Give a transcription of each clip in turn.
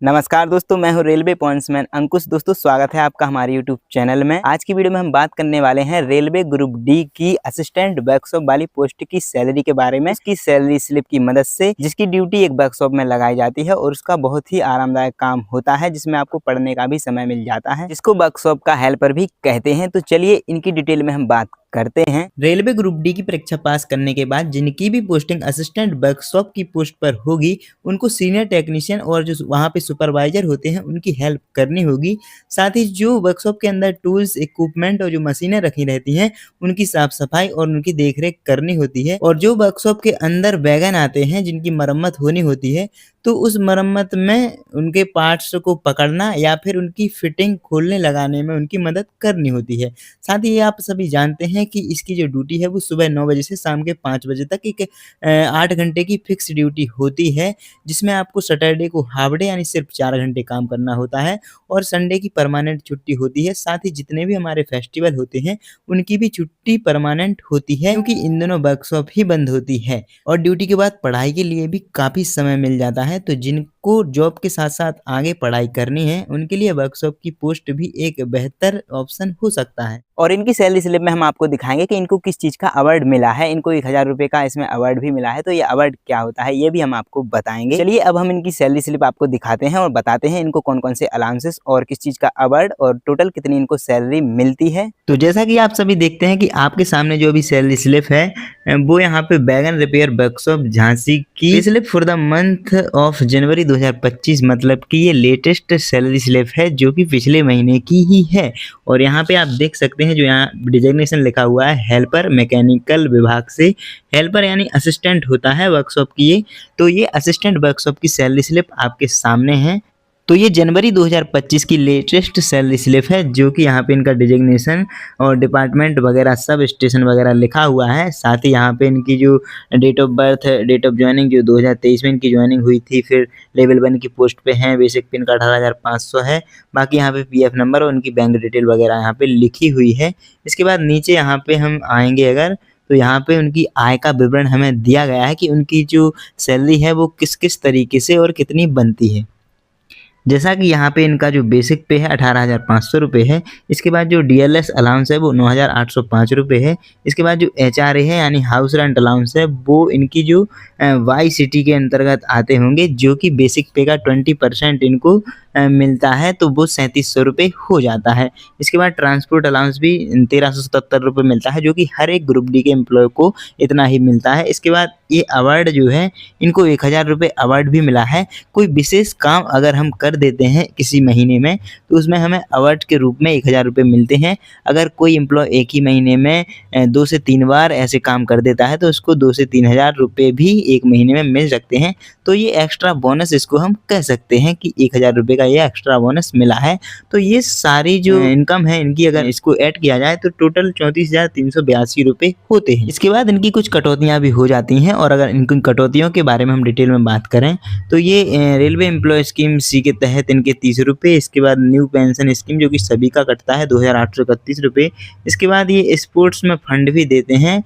नमस्कार दोस्तों, मैं हूं रेलवे पॉइंट्समैन अंकुश। दोस्तों स्वागत है आपका हमारे यूट्यूब चैनल में। आज की वीडियो में हम बात करने वाले हैं रेलवे ग्रुप डी की असिस्टेंट वर्कशॉप वाली पोस्ट की सैलरी के बारे में। उसकी सैलरी स्लिप की मदद से, जिसकी ड्यूटी एक वर्कशॉप में लगाई जाती है और उसका बहुत ही आरामदायक काम होता है, जिसमें आपको पढ़ने का भी समय मिल जाता है, जिसको वर्कशॉप का हेल्पर भी कहते हैं। तो चलिए इनकी डिटेल में हम बात करते हैं। रेलवे ग्रुप डी की परीक्षा पास करने के बाद जिनकी भी पोस्टिंग असिस्टेंट वर्कशॉप की पोस्ट पर होगी, उनको सीनियर टेक्नीशियन और जो वहाँ पे सुपरवाइजर होते हैं उनकी हेल्प करनी होगी। साथ ही जो वर्कशॉप के अंदर टूल्स, इक्विपमेंट और जो मशीनें रखी रहती हैं, उनकी साफ सफाई और उनकी देखरेख करनी होती है। और जो वर्कशॉप के अंदर वैगन आते हैं जिनकी मरम्मत होनी होती है, तो उस मरम्मत में उनके पार्ट्स को पकड़ना या फिर उनकी फिटिंग खोलने लगाने में उनकी मदद करनी होती है। साथ ही आप सभी जानते हैं कि इसकी जो ड्यूटी है वो सुबह 9 बजे से शाम के 5 बजे तक एक 8 घंटे की फिक्स ड्यूटी होती है, जिसमें आपको सैटरडे को हाफ डे यानी सिर्फ 4 घंटे काम करना होता है और संडे की परमानेंट छुट्टी होती है। साथ ही जितने भी हमारे फेस्टिवल होते हैं उनकी भी छुट्टी परमानेंट होती है, क्योंकि इन दोनों वर्कशॉप ही बंद होती है। और ड्यूटी के बाद पढ़ाई के लिए भी काफ़ी समय मिल जाता है। तो जिनको जॉब के साथ साथ आगे पढ़ाई करनी है, उनके लिए वर्कशॉप की पोस्ट भी एक बेहतर ऑप्शन हो सकता है। और इनकी सैलरी स्लिप में हम आपको दिखाएंगे कि इनको किस चीज़ का अवार्ड मिला है। इनको 1000 रुपये का इसमें अवार्ड भी मिला है। तो ये अवार्ड क्या होता है ये भी हम आपको बताएंगे। चलिए अब हम इनकी सैलरी स्लिप आपको दिखाते हैं और बताते हैं इनको कौन कौन से अलाउंसेस और किस चीज़ का अवार्ड और टोटल कितनी इनको सैलरी मिलती है। तो जैसा कि आप सभी देखते हैं कि आपके सामने जो भी सैलरी स्लिप है वो यहाँ पे वैगन रिपेयर वर्कशॉप झांसी की slip for the month of January 2025, मतलब कि ये लेटेस्ट सैलरी स्लिप है जो कि पिछले महीने की ही है। और यहाँ पे आप देख सकते हैं जो यहाँ डिजिग्नेशन लिखा हुआ है हेल्पर, मैकेनिकल विभाग से हेल्पर यानी असिस्टेंट होता है वर्कशॉप की ये। तो ये असिस्टेंट वर्कशॉप की सैलरी स्लिप आपके सामने है। तो ये जनवरी 2025 की लेटेस्ट सैलरी स्लिप है, जो कि यहाँ पे इनका डिजिग्नेशन और डिपार्टमेंट वगैरह सब स्टेशन वगैरह लिखा हुआ है। साथ ही यहाँ पे इनकी जो date of birth, date of joining जो 2023 में इनकी ज्वाइनिंग हुई थी, फिर लेवल 1 की पोस्ट पे हैं, बेसिक पिन का 18,500 है। बाकी यहाँ पे पीएफ नंबर और उनकी बैंक डिटेल वगैरह यहाँ पे लिखी हुई है। इसके बाद नीचे यहाँ पे हम आएंगे अगर, तो यहाँ पे उनकी आय का विवरण हमें दिया गया है कि उनकी जो सैलरी है वो किस किस तरीके से और कितनी बनती है। जैसा कि यहाँ पे इनका जो बेसिक पे है 18,500 रुपये है। इसके बाद जो डीएलएस अलाउंस है वो 9,805 रुपये है। इसके बाद जो एचआरए है यानी हाउस रेंट अलाउंस है वो इनकी जो वाई सिटी के अंतर्गत आते होंगे, जो कि बेसिक पे का 20% इनको मिलता है, तो वो 3700 रुपये हो जाता है। इसके बाद ट्रांसपोर्ट अलाउंस भी 1377 रुपये मिलता है, जो कि हर एक ग्रुप डी के एम्प्लॉय को इतना ही मिलता है। इसके बाद ये अवार्ड जो है इनको 1000 रुपये अवार्ड भी मिला है। कोई विशेष काम अगर हम कर देते हैं किसी महीने में तो उसमें हमें अवार्ड के रूप में 1000 रुपये मिलते हैं। अगर कोई एम्प्लॉय एक ही महीने में 2 से 3 बार ऐसे काम कर देता है तो उसको 2 से 3000 रुपये भी एक महीने में मिल सकते हैं। तो ये एक्स्ट्रा बोनस इसको हम कह सकते हैं कि 1000 रुपये का ये एक्स्ट्रा बोनस मिला है। तो ये सारी जो इनकम है इनकी अगर इसको ऐड किया जाए तो टोटल 34,382 रुपये होते हैं। इसके बाद इनकी कुछ कटौतियाँ भी हो जाती हैं, और अगर इनकी कटौतियों के बारे में हम डिटेल में बात करें तो ये रेलवे एम्प्लॉय स्कीम सी के तहत इनके 30 रुपये। इसके बाद न्यू पेंशन स्कीम जो कि सभी का कटता है 2,831 रुपये। इसके बाद ये स्पोर्ट्स में फंड भी देते हैं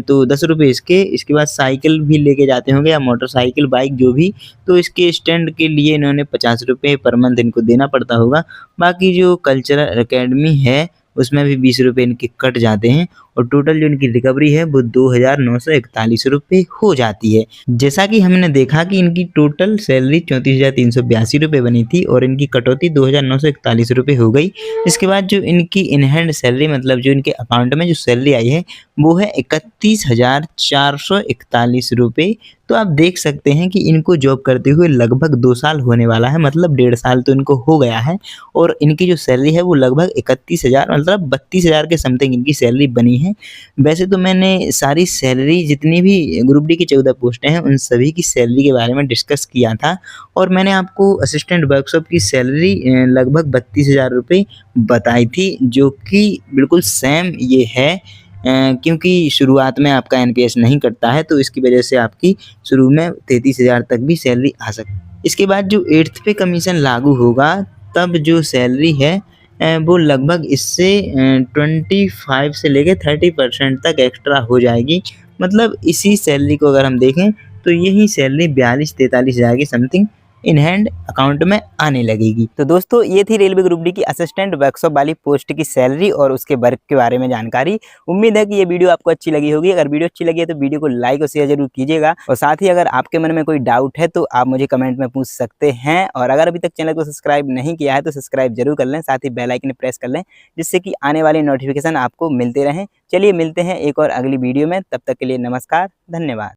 तो 10 रुपये इसके। इसके बाद साइकिल भी लेके जाते होंगे या मोटरसाइकिल, बाइक जो भी, तो इसके स्टैंड के लिए इन्होंने 50 रुपये पर मंथ इनको देना पड़ता होगा। बाकी जो कल्चरल एकेडमी है उसमें भी 20 रुपये इनके कट जाते हैं, और टोटल जो इनकी रिकवरी है वो 2,941 रुपये हो जाती है। जैसा कि हमने देखा कि इनकी टोटल सैलरी 34,382 रुपये बनी थी और इनकी कटौती 2,941 रुपये हो गई। इसके बाद जो इनकी इन हैंड सैलरी, मतलब जो इनके अकाउंट में जो सैलरी आई है वो है 31,441 रुपये। तो आप देख सकते हैं कि इनको जॉब करते हुए लगभग 2 साल होने वाला है, मतलब 1.5 साल तो इनको हो गया है। और इनकी जो सैलरी है वो लगभग 31,000 मतलब 32,000 के समथिंग इनकी सैलरी बनी है। वैसे तो मैंने सारी सैलरी जितनी भी ग्रुप डी की 14 पोस्टें हैं उन सभी की सैलरी के बारे में डिस्कस किया था, और मैंने आपको असिस्टेंट वर्कशॉप की सैलरी लगभग 32,000 रुपये बताई थी, जो कि बिल्कुल सेम ये है। क्योंकि शुरुआत में आपका एनपीएस नहीं कटता है, तो इसकी वजह से आपकी शुरू में 33,000 तक भी सैलरी आ सकती है। इसके बाद जो 8th पे कमीशन लागू होगा तब जो सैलरी है वो लगभग इससे 25 से लेके 30% तक एक्स्ट्रा हो जाएगी। मतलब इसी सैलरी को अगर हम देखें तो यही सैलरी 42-43 हज़ार की समथिंग इन हैंड अकाउंट में आने लगेगी। तो दोस्तों ये थी रेलवे ग्रुप डी की असिस्टेंट वर्कशॉप वाली पोस्ट की सैलरी और उसके वर्क के बारे में जानकारी। उम्मीद है कि ये वीडियो आपको अच्छी लगी होगी। अगर वीडियो अच्छी लगी है तो वीडियो को लाइक और शेयर जरूर कीजिएगा, और साथ ही अगर आपके मन में कोई डाउट है तो आप मुझे कमेंट में पूछ सकते हैं। और अगर अभी तक चैनल को सब्सक्राइब नहीं किया है तो सब्सक्राइब जरूर कर लें, साथ ही बेल आइकन प्रेस कर लें, जिससे कि आने वाली नोटिफिकेशन आपको मिलते रहें। चलिए मिलते हैं एक और अगली वीडियो में, तब तक के लिए नमस्कार, धन्यवाद।